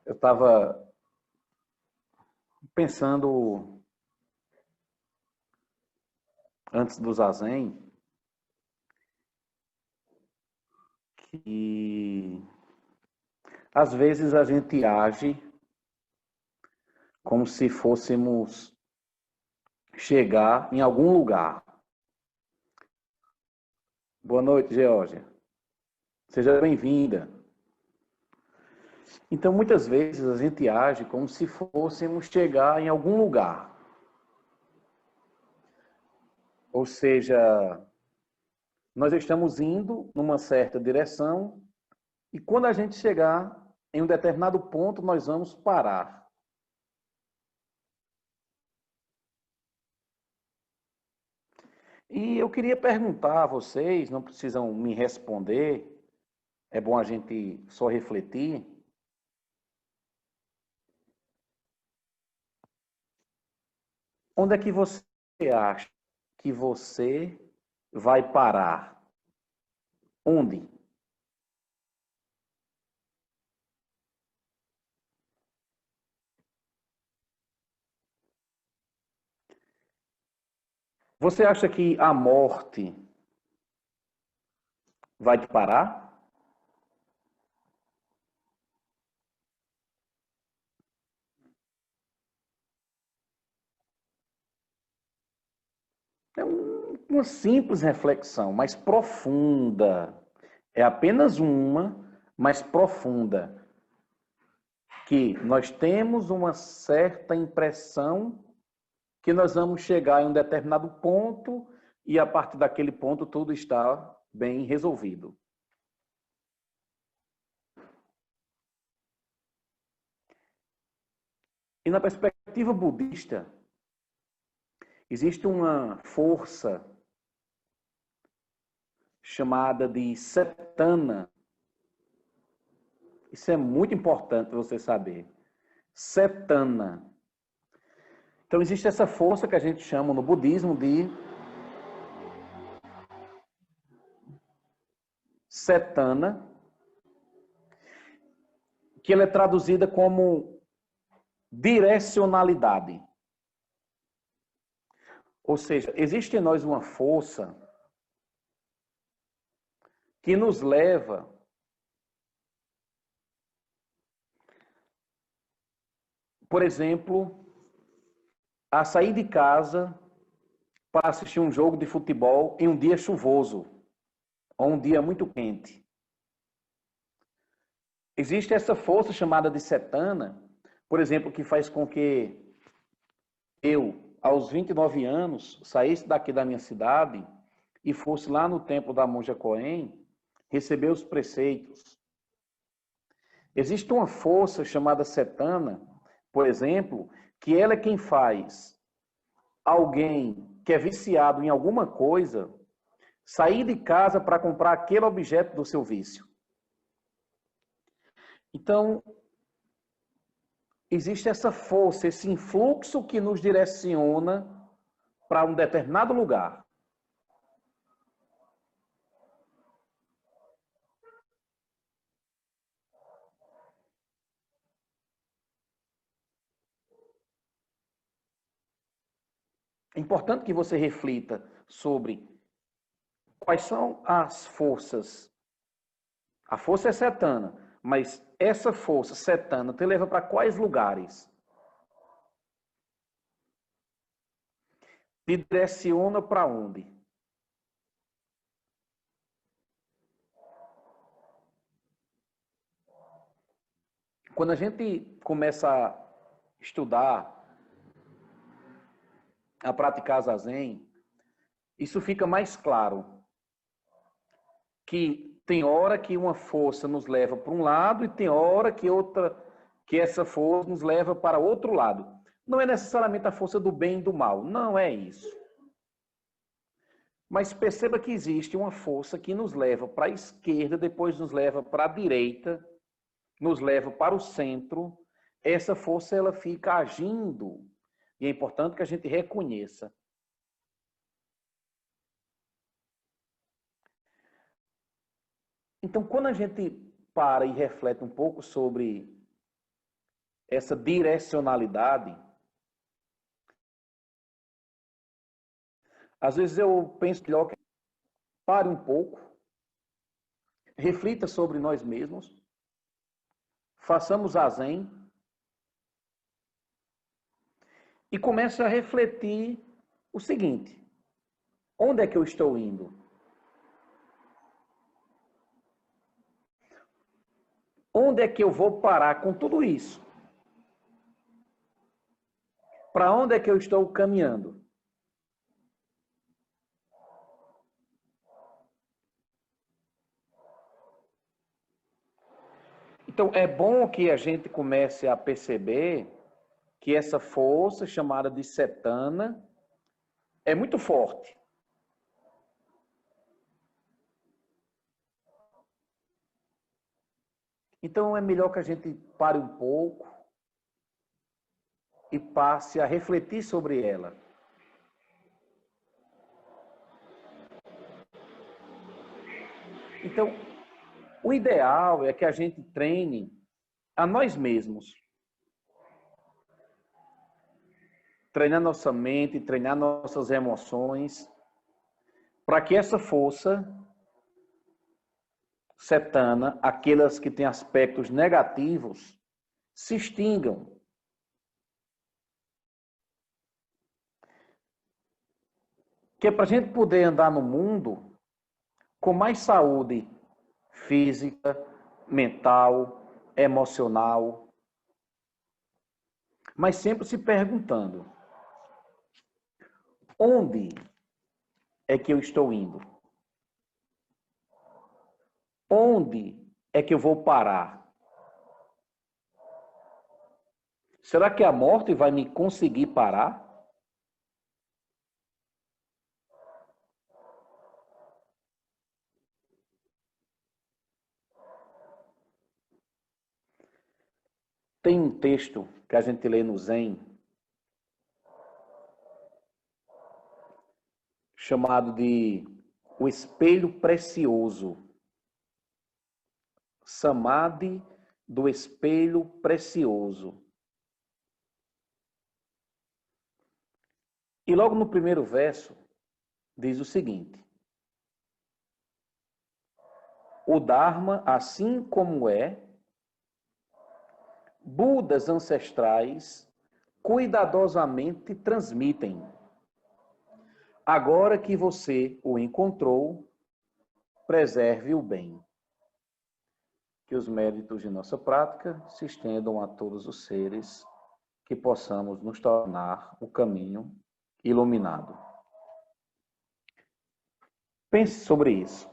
Eu estava pensando, antes do Zazen, que às vezes a gente age como se fôssemos chegar em algum lugar. Boa noite, Geórgia. Seja bem-vinda. Então, muitas vezes a gente age como se fôssemos chegar em algum lugar. Ou seja, nós estamos indo numa certa direção e quando a gente chegar em um determinado ponto, nós vamos parar. E eu queria perguntar a vocês, não precisam me responder, é bom a gente só refletir. Onde é que você acha que você vai parar? Onde? Você acha que a morte vai te parar? É uma simples reflexão, mas profunda. É apenas uma, mas profunda. Que nós temos uma certa impressão que nós vamos chegar em um determinado ponto e a partir daquele ponto tudo está bem resolvido. E na perspectiva budista, existe uma força chamada de Setana. Isso é muito importante você saber. Setana. Então existe essa força que a gente chama no budismo de Setana, que ela é traduzida como direcionalidade. Ou seja, existe em nós uma força que nos leva por exemplo, a sair de casa para assistir um jogo de futebol em um dia chuvoso ou um dia muito quente. Existe essa força chamada de Setana, por exemplo, que faz com que eu, aos 29 anos, saísse daqui da minha cidade e fosse lá no templo da Monja Coen receber os preceitos. Existe uma força chamada Setana, por exemplo, que ela é quem faz alguém que é viciado em alguma coisa sair de casa para comprar aquele objeto do seu vício. Então, existe essa força, esse influxo que nos direciona para um determinado lugar. É importante que você reflita sobre quais são as forças. A força é setana, mas essa força setana te leva para quais lugares? Te direciona para onde? Quando a gente começa a estudar, a praticar Zazen, isso fica mais claro. Que tem hora que uma força nos leva para um lado e tem hora que essa força nos leva para outro lado. Não é necessariamente a força do bem e do mal, não é isso. Mas perceba que existe uma força que nos leva para a esquerda, depois nos leva para a direita, nos leva para o centro. Essa força ela fica agindo e é importante que a gente reconheça. Então, quando a gente para e reflete um pouco sobre essa direcionalidade, às vezes eu penso melhor que pare um pouco, reflita sobre nós mesmos, façamos a zen e comece a refletir o seguinte: onde é que eu estou indo? Onde é que eu vou parar com tudo isso? Para onde é que eu estou caminhando? Então, é bom que a gente comece a perceber que essa força chamada de cetana é muito forte. Então, é melhor que a gente pare um pouco e passe a refletir sobre ela. Então, o ideal é que a gente treine a nós mesmos. Treinar nossa mente, treinar nossas emoções, para que essa força cetana, aquelas que têm aspectos negativos, se extingam. Que é para a gente poder andar no mundo com mais saúde física, mental, emocional, mas sempre se perguntando: onde é que eu estou indo? Onde é que eu vou parar? Será que a morte vai me conseguir parar? Tem um texto que a gente lê no Zen, chamado de O Espelho Precioso. Samadhi do Espelho Precioso. E logo no primeiro verso, diz o seguinte: o Dharma, assim como é, Budas ancestrais cuidadosamente transmitem. Agora que você o encontrou, preserve-o bem. Que os méritos de nossa prática se estendam a todos os seres, que possamos nos tornar o caminho iluminado. Pense sobre isso.